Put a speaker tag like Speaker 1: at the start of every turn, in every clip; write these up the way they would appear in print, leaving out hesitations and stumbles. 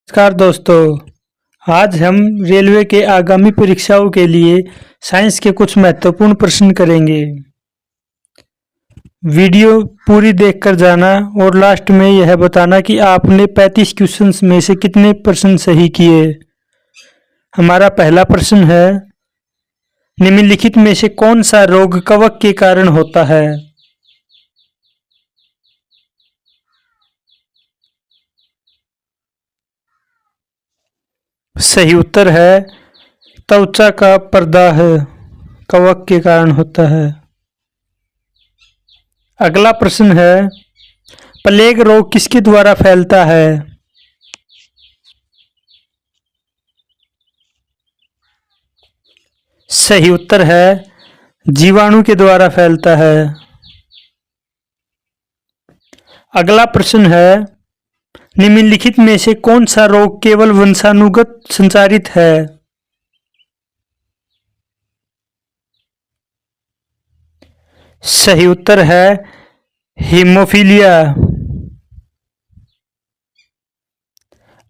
Speaker 1: नमस्कार दोस्तों। आज हम रेलवे के आगामी परीक्षाओं के लिए साइंस के कुछ महत्वपूर्ण प्रश्न करेंगे। वीडियो पूरी देखकर जाना और लास्ट में यह बताना कि आपने 35 क्वेश्चंस में से कितने प्रश्न सही किए। हमारा पहला प्रश्न है, निम्नलिखित में से कौन सा रोग कवक के कारण होता है? सही उत्तर है त्वचा का प्रदाह कवक के कारण होता है। अगला प्रश्न है, प्लेग रोग किसके द्वारा फैलता है? सही उत्तर है जीवाणु के द्वारा फैलता है। अगला प्रश्न है, निम्नलिखित में से कौन सा रोग केवल वंशानुगत संचारित है? सही उत्तर है हीमोफीलिया।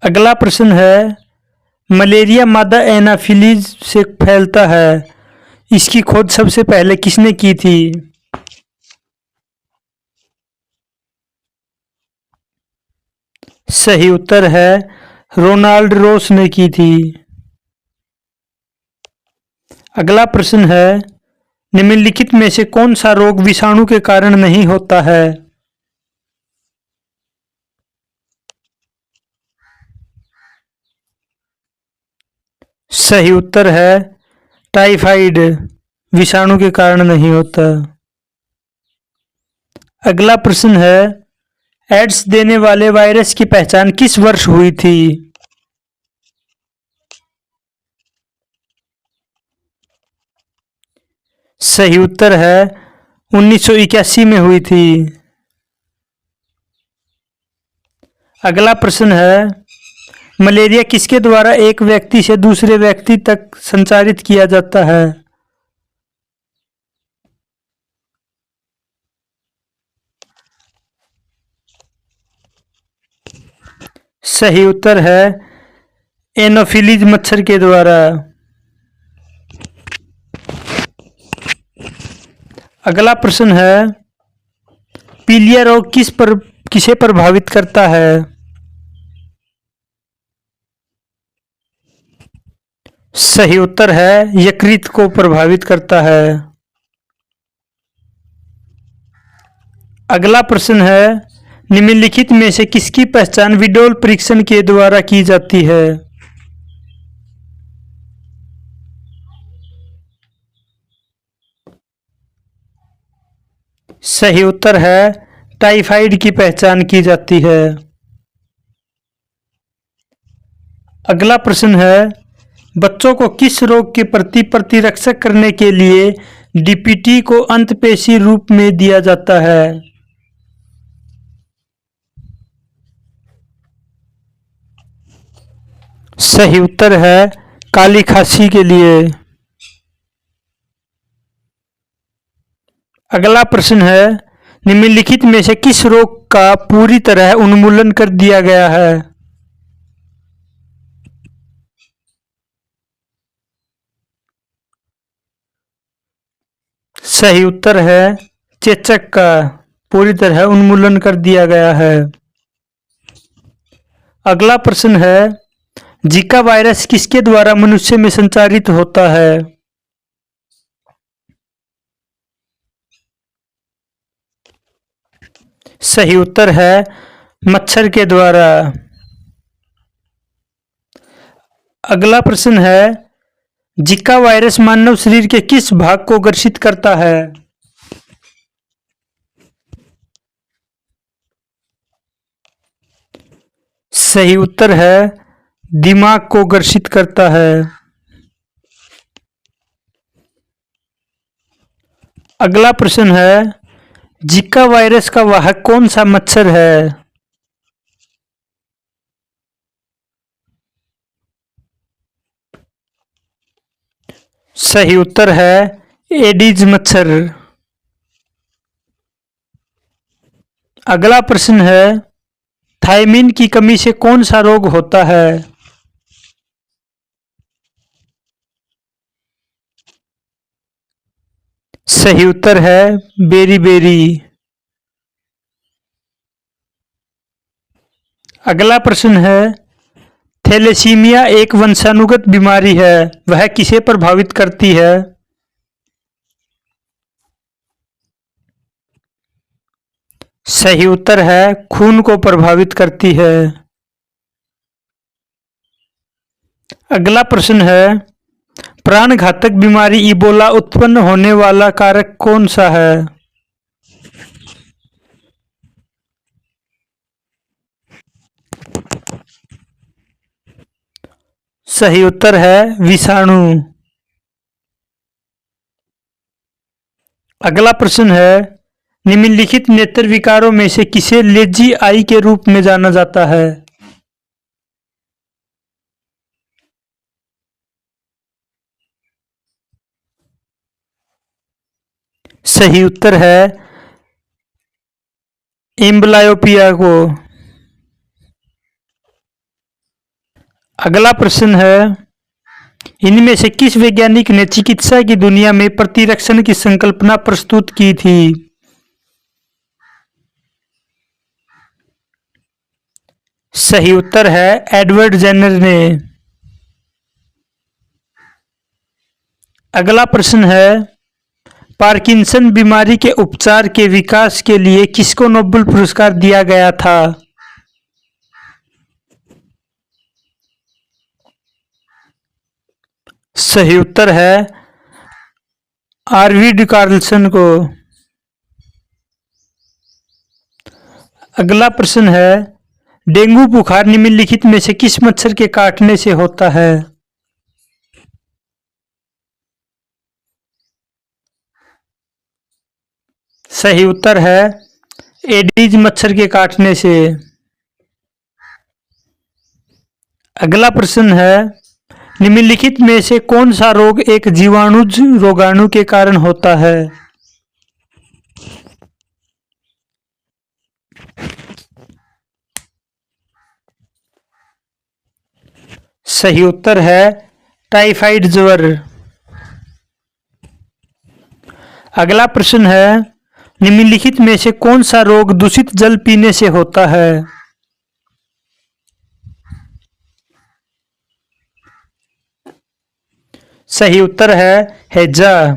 Speaker 1: अगला प्रश्न है, मलेरिया मादा एनाफिलीज से फैलता है, इसकी खोज सबसे पहले किसने की थी? सही उत्तर है रोनाल्ड रोस ने की थी। अगला प्रश्न है, निम्नलिखित में से कौन सा रोग विषाणु के कारण नहीं होता है? सही उत्तर है टाइफाइड विषाणु के कारण नहीं होता। अगला प्रश्न है, एड्स देने वाले वायरस की पहचान किस वर्ष हुई थी? सही उत्तर है 1981 में हुई थी। अगला प्रश्न है, मलेरिया किसके द्वारा एक व्यक्ति से दूसरे व्यक्ति तक संचारित किया जाता है? सही उत्तर है एनोफिलीज मच्छर के द्वारा। अगला प्रश्न है, पीलिया रोग किसे प्रभावित करता है? सही उत्तर है यकृत को प्रभावित करता है। अगला प्रश्न है, निम्नलिखित में से किसकी पहचान विडोल परीक्षण के द्वारा की जाती है? सही उत्तर है टाइफाइड की पहचान की जाती है। अगला प्रश्न है, बच्चों को किस रोग के प्रति प्रतिरक्षक करने के लिए डीपीटी को अंतःपेशी रूप में दिया जाता है? सही उत्तर है काली खांसी के लिए। अगला प्रश्न है, निम्नलिखित में से किस रोग का पूरी तरह उन्मूलन कर दिया गया है? सही उत्तर है चेचक का पूरी तरह उन्मूलन कर दिया गया है। अगला प्रश्न है, जीका वायरस किसके द्वारा मनुष्य में संचारित होता है? सही उत्तर है मच्छर के द्वारा। अगला प्रश्न है, जीका वायरस मानव शरीर के किस भाग को ग्रसित करता है? सही उत्तर है दिमाग को ग्रसित करता है। अगला प्रश्न है, जीका वायरस का वाहक कौन सा मच्छर है? सही उत्तर है एडीज मच्छर। अगला प्रश्न है, थायमीन की कमी से कौन सा रोग होता है? सही उत्तर है बेरी-बेरी। अगला प्रश्न है, थैलेसीमिया एक वंशानुगत बीमारी है, वह किसे प्रभावित करती है? सही उत्तर है खून को प्रभावित करती है। अगला प्रश्न है, प्राणघातक बीमारी इबोला उत्पन्न होने वाला कारक कौन सा है? सही उत्तर है विषाणु। अगला प्रश्न है, निम्नलिखित नेत्र विकारों में से किसे लेजी आई के रूप में जाना जाता है? सही उत्तर है एम्ब्लायोपिया को। अगला प्रश्न है, इनमें से किस वैज्ञानिक ने चिकित्सा की दुनिया में प्रतिरक्षण की संकल्पना प्रस्तुत की थी? सही उत्तर है एडवर्ड जेनर ने। अगला प्रश्न है, पार्किंसन बीमारी के उपचार के विकास के लिए किसको नोबेल पुरस्कार दिया गया था? सही उत्तर है आर्विड कार्लसन को। अगला प्रश्न है, डेंगू बुखार निम्नलिखित में से किस मच्छर के काटने से होता है? सही उत्तर है एडीज मच्छर के काटने से। अगला प्रश्न है, निम्नलिखित में से कौन सा रोग एक जीवाणुज रोगाणु के कारण होता है? सही उत्तर है टाइफाइड ज्वर। अगला प्रश्न है, निम्नलिखित में से कौन सा रोग दूषित जल पीने से होता है? सही उत्तर है हैजा।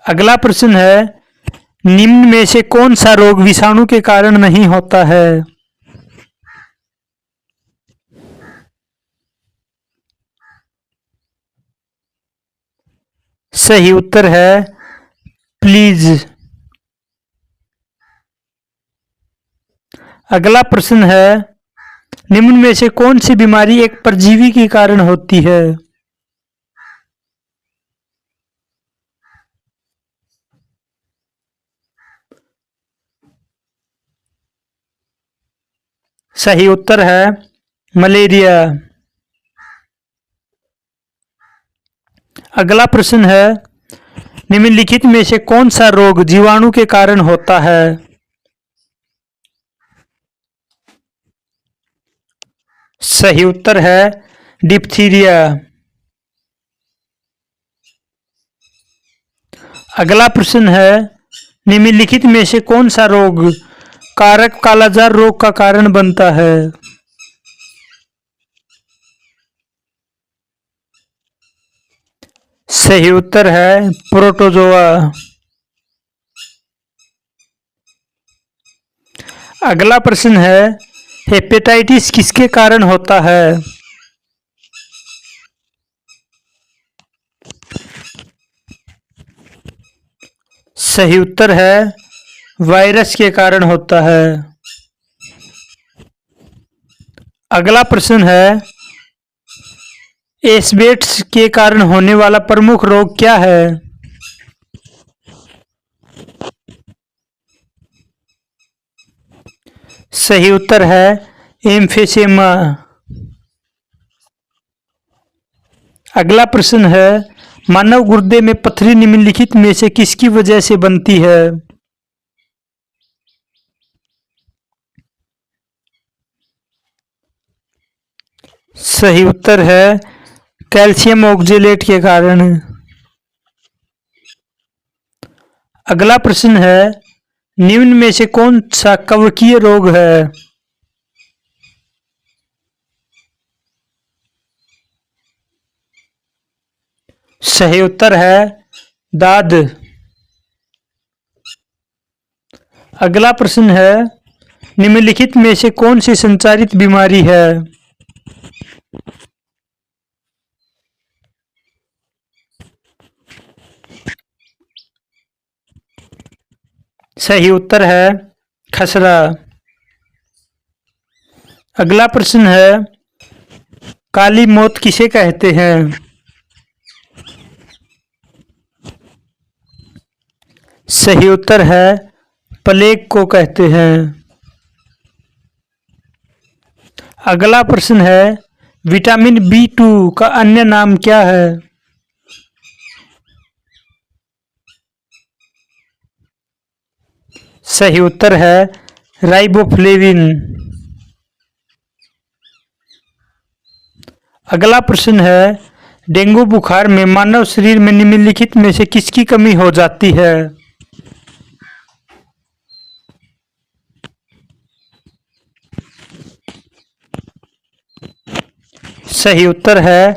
Speaker 1: अगला प्रश्न है, निम्न में से कौन सा रोग विषाणु के कारण नहीं होता है? सही उत्तर है प्लीज। अगला प्रश्न है, निम्न में से कौन सी बीमारी एक परजीवी के कारण होती है? सही उत्तर है मलेरिया। अगला प्रश्न है, निम्नलिखित में से कौन सा रोग जीवाणु के कारण होता है? सही उत्तर है डिप्थीरिया। अगला प्रश्न है, निम्नलिखित में से कौन सा रोग कारक कालाजार रोग का कारण बनता है? सही उत्तर है प्रोटोजोआ। अगला प्रश्न है, हेपेटाइटिस किसके कारण होता है? सही उत्तर है वायरस के कारण होता है। अगला प्रश्न है, एस्बेस्टस के कारण होने वाला प्रमुख रोग क्या है? सही उत्तर है एम्फिसेमा। अगला प्रश्न है, मानव गुर्दे में पथरी निम्नलिखित में से किसकी वजह से बनती है? सही उत्तर है कैल्शियम ऑक्जेलेट के कारण। अगला प्रश्न है निम्न में से कौन सा कवकीय रोग है? सही उत्तर है दाद। अगला प्रश्न है निम्नलिखित में से कौन सी संचारित बीमारी है? सही उत्तर है खसरा। अगला प्रश्न है काली मौत किसे कहते हैं? सही उत्तर है प्लेग को कहते हैं। अगला प्रश्न है विटामिन B2 का अन्य नाम क्या है? सही उत्तर है राइबोफ्लेविन। अगला प्रश्न है डेंगू बुखार में मानव शरीर में निम्नलिखित में से किसकी कमी हो जाती है? सही उत्तर है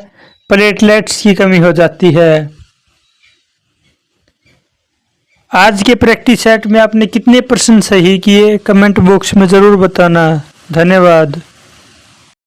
Speaker 1: प्लेटलेट्स की कमी हो जाती है। आज के प्रैक्टिस सेट में आपने कितने प्रश्न सही किए कमेंट बॉक्स में ज़रूर बताना। धन्यवाद।